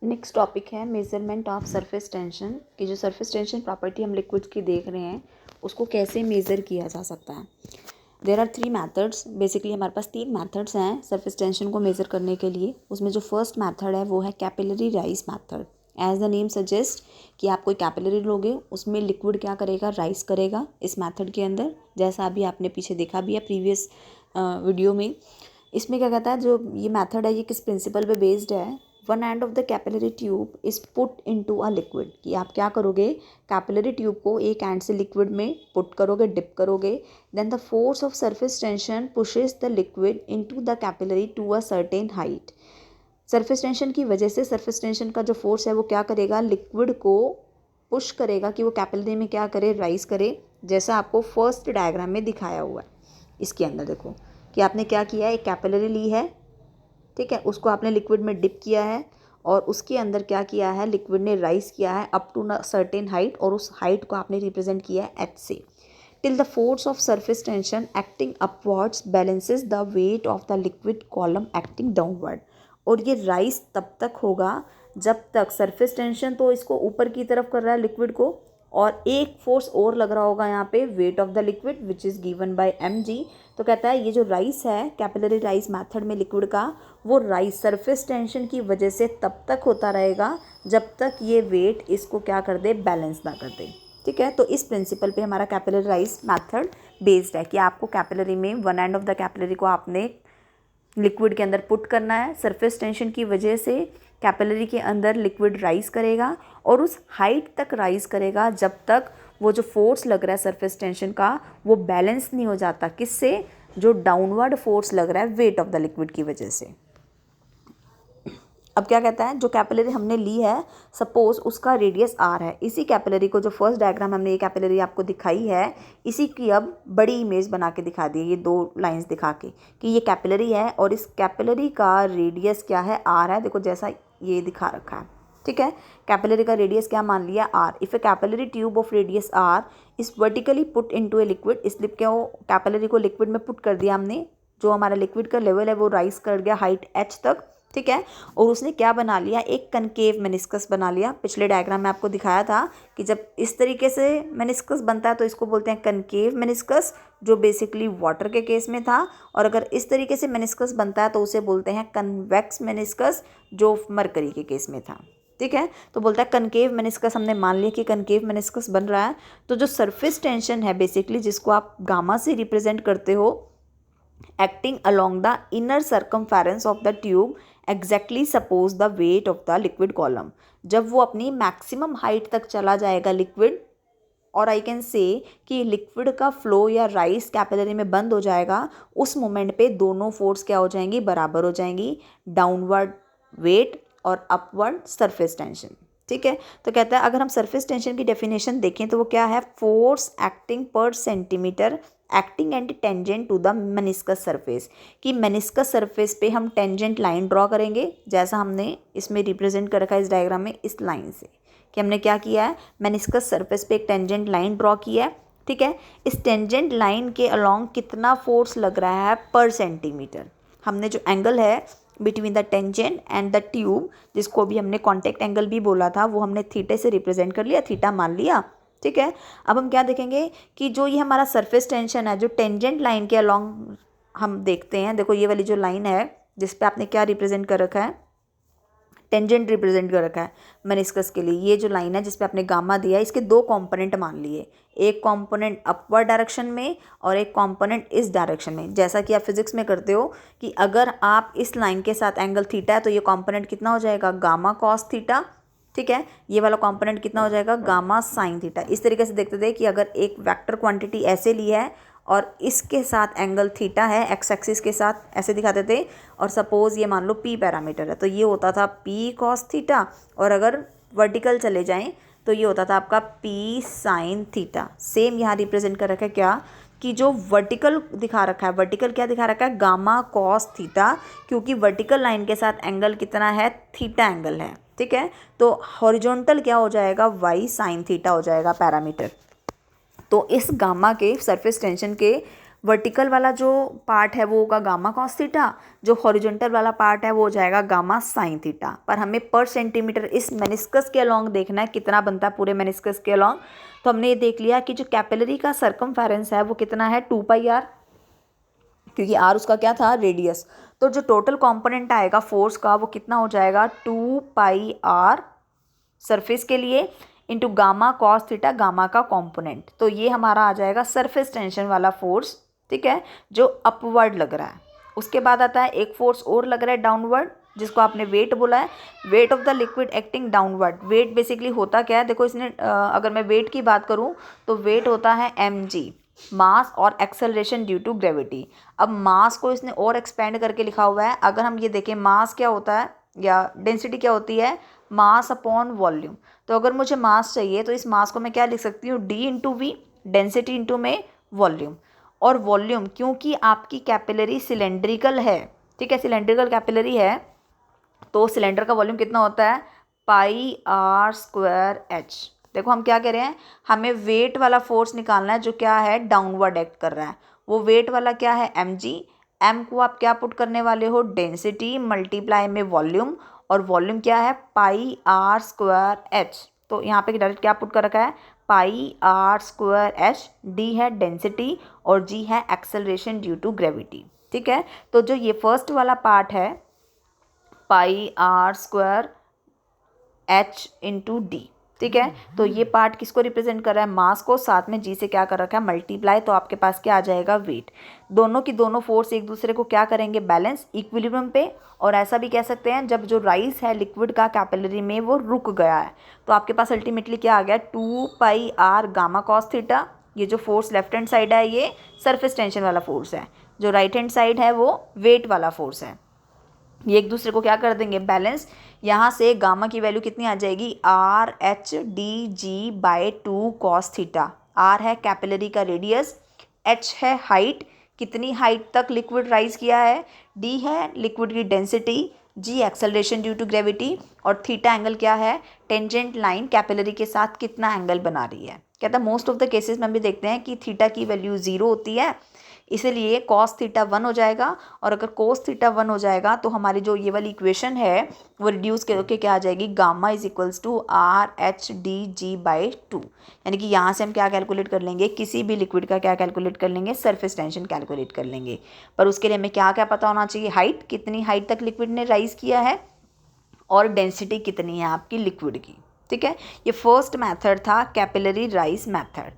Next topic है measurement of surface tension कि जो सरफेस टेंशन प्रॉपर्टी हम लिक्विड्स की देख रहे हैं उसको कैसे मेज़र किया जा सकता है। There are 3 methods. बेसिकली हमारे पास 3 मैथड्स हैं सरफेस टेंशन को मेज़र करने के लिए। उसमें जो फर्स्ट मैथड है वो है capillary rise method. As the name suggest कि आप कोई कैपिलरी लोगे उसमें लिक्विड क्या करेगा, राइज करेगा इस मैथड के अंदर, जैसा अभी आपने पीछे देखा भी है प्रीवियस वीडियो में। इसमें क्या कहता है, जो ये मैथड है ये किस प्रिंसिपल पे बेस्ड है। One end of the capillary tube is put into a liquid, कि आप क्या करोगे, कैपिलरी ट्यूब को एक एंड से लिक्विड में पुट करोगे, डिप करोगे। Then the force of surface tension pushes the liquid into the capillary to a certain height. Surface tension की वजह से सरफेस टेंशन का जो फोर्स है वो क्या करेगा, लिक्विड को पुश करेगा कि वो कैपिलरी में क्या करे, राइज करे, जैसा आपको फर्स्ट डायग्राम में दिखाया हुआ है। इसके अंदर देखो कि आपने क्या किया है, एक कैपिलरी ली है, ठीक है, उसको आपने लिक्विड में डिप किया है और उसके अंदर क्या किया है, लिक्विड ने राइज किया है अप टू सर्टेन हाइट, और उस हाइट को आपने रिप्रेजेंट किया है एच से। Till the force of surface tension acting upwards balances the wait of the liquid column acting downward. और ये राइज तब तक होगा जब तक सरफेस टेंशन तो इसको ऊपर की तरफ कर रहा है लिक्विड को, और एक फोर्स और लग रहा होगा यहाँ पे, wait of the liquid which is given by mg। तो कहता है ये जो राइस है कैपिलरी राइस मेथड में लिक्विड का, वो राइस सरफेस टेंशन की वजह से तब तक होता रहेगा जब तक ये वेट इसको क्या कर दे, बैलेंस ना कर दे। ठीक है, तो इस प्रिंसिपल पे हमारा कैपिलरी राइस मेथड बेस्ड है कि आपको कैपिलरी में one end of the capillary को आपने लिक्विड के अंदर पुट करना है। सरफेस टेंशन की वजह से कैपिलरी के अंदर लिक्विड राइज करेगा और उस हाइट तक राइज करेगा जब तक वो जो फोर्स लग रहा है सरफेस टेंशन का वो बैलेंस नहीं हो जाता, किससे, जो डाउनवर्ड फोर्स लग रहा है वेट ऑफ द लिक्विड की वजह से। अब क्या कहता है, जो कैपिलरी हमने ली है सपोज उसका रेडियस आर है, इसी कैपिलरी को, जो फर्स्ट डायग्राम हमने ये कैपिलरी आपको दिखाई है, इसी की अब बड़ी इमेज बना के दिखा दी है, ये 2 लाइंस दिखा के कि ये कैपिलरी है और इस कैपिलरी का रेडियस क्या है, आर है। देखो जैसा ये दिखा रखा है, ठीक है। कैपिलरी का रेडियस क्या मान लिया, R. If a capillary tube of radius R is vertically put into a liquid, इसलिए क्या वो कैपिलरी को लिक्विड में पुट कर दिया हमने, जो हमारा लिक्विड का लेवल है वो राइज कर गया हाइट एच तक, ठीक है। और उसने क्या बना लिया, एक कनकेव मेनिस्कस बना लिया। पिछले डायग्राम में आपको दिखाया था कि जब इस तरीके से मेनिस्कस बनता है तो इसको बोलते हैं कनकेव मेनिस्कस, जो बेसिकली वाटर के केस में था। और अगर इस तरीके से मेनिस्कस बनता है तो उसे बोलते हैं कन्वेक्स मेनिस्कस, जो मरकरी के केस में था, ठीक है। तो बोलता है कनकेव मेनिस्कस, हमने मान लिया कि कनकेव मेनिस्कस बन रहा है। तो जो सरफेस टेंशन है बेसिकली, जिसको आप गामा से रिप्रेजेंट करते हो, acting along the inner circumference of the tube exactly suppose the weight of the liquid column। जब वो अपनी मैक्सिमम हाइट तक चला जाएगा लिक्विड, और आई कैन से कि लिक्विड का फ्लो या राइस कैपिलरी में बंद हो जाएगा, उस मोमेंट पे दोनों फोर्स क्या हो जाएंगी, बराबर हो जाएंगी, डाउनवर्ड वेट और अपवर्ड सरफेस टेंशन, ठीक है। तो कहता है अगर हम सरफेस टेंशन की डेफिनेशन देखें तो वो क्या है, फोर्स एक्टिंग पर centimetre acting and tangent to the meniscus surface, कि मेनिस्कस सरफेस पे हम टेंजेंट लाइन ड्रॉ करेंगे, जैसा हमने इसमें रिप्रेजेंट कर रखा है इस डायग्राम में, इस लाइन से कि हमने क्या किया है, मेनिस्कस सरफेस पे एक टेंजेंट लाइन ड्रॉ की है, ठीक है। इस टेंजेंट लाइन के अलोंग कितना फोर्स लग रहा है पर सेंटीमीटर, हमने जो एंगल है between the tangent and the tube, जिसको भी हमने कॉन्टेक्ट एंगल भी बोला था, वो हमने थीटे से रिप्रेजेंट कर लिया, थीटा मान लिया, ठीक है। अब हम क्या देखेंगे कि जो ये हमारा सरफेस टेंशन है, जो टेंजेंट लाइन के अलोंग हम देखते हैं, देखो ये वाली जो लाइन है जिस पे आपने क्या रिप्रेजेंट कर रखा है, टेंजेंट रिप्रेजेंट कर रखा है मेनिस्कस के लिए, ये जो लाइन है जिस पे आपने गामा दिया है, इसके 2 कंपोनेंट मान लिए, एक कंपोनेंट अपवर्ड डायरेक्शन में और एक कंपोनेंट इस डायरेक्शन में। जैसा कि आप फिजिक्स में करते हो कि अगर आप इस लाइन के साथ एंगल थीटा है तो ये कंपोनेंट कितना हो जाएगा, गामा कॉस थीटा, ठीक है। ये वाला कंपोनेंट कितना हो जाएगा, गामा साइन थीटा। इस तरीके से देखते थे कि अगर एक वेक्टर क्वांटिटी ऐसे ली है और इसके साथ एंगल थीटा है, एक्स एक्सिस के साथ ऐसे दिखाते थे, और सपोज ये मान लो पी पैरामीटर है, तो ये होता था पी कॉस थीटा, और अगर वर्टिकल चले जाएं तो ये होता था आपका पी साइन थीटा। सेम यहाँ रिप्रेजेंट कर रखा है क्या, कि जो वर्टिकल दिखा रखा है, वर्टिकल क्या दिखा रखा है, गामा कॉस थीटा, क्योंकि वर्टिकल लाइन के साथ एंगल कितना है, थीटा एंगल है, ठीक है। तो हॉरिजॉन्टल क्या हो जाएगा, वाई साइन थीटा हो जाएगा पैरामीटर। तो इस गामा के सरफेस टेंशन के वर्टिकल वाला जो पार्ट है वो होगा गामा कॉस थीटा, जो हॉरिजॉन्टल वाला पार्ट है वो हो जाएगा गामा साइन थीटा। पर हमें पर सेंटीमीटर इस मेनिस्कस के अलॉन्ग देखना है कितना बनता है पूरे मेनिस्कस के अलॉन्ग। तो हमने ये देख लिया कि जो कैपिलरी का सरकमफेरेंस है वो कितना है 2πr, क्योंकि आर उसका क्या था रेडियस। तो जो टोटल कंपोनेंट आएगा फोर्स का वो कितना हो जाएगा 2πr सरफेस के लिए into gamma cos theta gamma का कंपोनेंट। तो ये हमारा आ जाएगा सरफेस टेंशन वाला फोर्स, ठीक है, जो अपवर्ड लग रहा है। उसके बाद आता है एक फोर्स और लग रहा है डाउनवर्ड, जिसको आपने वेट बोला है, weight of the liquid acting downward. Weight basically होता क्या है, देखो इसने अगर मैं वेट की बात करूँ तो वेट होता है mg, मास और एक्सेलरेशन ड्यू टू ग्रेविटी। अब मास को इसने और एक्सपेंड करके लिखा हुआ है। अगर हम ये देखें मास क्या होता है या डेंसिटी क्या होती है, मास अपॉन वॉल्यूम। तो अगर मुझे मास चाहिए तो इस मास को मैं क्या लिख सकती हूँ, D into V, density into में वॉल्यूम। और वॉल्यूम क्योंकि आपकी कैपिलरी सिलेंड्रिकल है, ठीक है, सिलेंड्रिकल कैपिलरी है, तो सिलेंडर का वॉल्यूम कितना होता है πr²h। देखो हम क्या कह रहे हैं, हमें वेट वाला फोर्स निकालना है जो क्या है डाउनवर्ड एक्ट कर रहा है। वो वेट वाला क्या है mg, m को आप क्या पुट करने वाले हो डेंसिटी मल्टीप्लाई में वॉल्यूम, और वॉल्यूम क्या है πr²h। तो यहाँ पे डायरेक्ट क्या पुट कर रखा है πr²h, d है डेंसिटी और g है एक्सेलरेशन ड्यू टू ग्रेविटी, ठीक है। तो जो ये फर्स्ट वाला पार्ट है πr² h इंटू डी, ठीक है। तो ये पार्ट किसको रिप्रेजेंट कर रहा है, मास को, साथ में जी से क्या कर रखा है मल्टीप्लाई, तो आपके पास क्या आ जाएगा वेट। दोनों की दोनों फोर्स एक दूसरे को क्या करेंगे बैलेंस इक्विलिब्रियम पे। और ऐसा भी कह सकते हैं जब जो राइस है लिक्विड का कैपिलरी में वो रुक गया है, तो आपके पास अल्टीमेटली क्या आ गया 2πr गामा कॉस थीटा। ये जो फोर्स लेफ्ट हैंड साइड है ये सरफेस टेंशन वाला फोर्स है, जो राइट हैंड साइड है वो वेट वाला फोर्स है। ये एक दूसरे को क्या कर देंगे बैलेंस। यहाँ से गामा की वैल्यू कितनी आ जाएगी RH/2 कॉस थीटा। आर है कैपिलरी का रेडियस, एच है हाइट, कितनी हाइट तक लिक्विड राइज किया है, डी है लिक्विड की density, G acceleration due to gravity, और थीटा एंगल क्या है टेंजेंट लाइन कैपिलरी के साथ कितना एंगल बना रही है। कहता है मोस्ट ऑफ द केसेस में हम भी देखते हैं कि थीटा की वैल्यू 0 होती है, इसलिए cos थीटा 1 हो जाएगा। और अगर cos थीटा 1 हो जाएगा तो हमारी जो ये वाली इक्वेशन है वो रिड्यूस करके क्या आ जाएगी gamma is equals to RH/2। यानी कि यहाँ से हम क्या कैलकुलेट कर लेंगे, किसी भी लिक्विड का क्या कैलकुलेट कर लेंगे सरफेस टेंशन कैलकुलेट कर लेंगे। पर उसके लिए हमें क्या क्या पता होना चाहिए, हाइट, कितनी हाइट तक लिक्विड ने राइज किया है, और डेंसिटी कितनी है आपकी लिक्विड की, ठीक है। ये फर्स्ट मेथड था कैपिलरी राइज मेथड।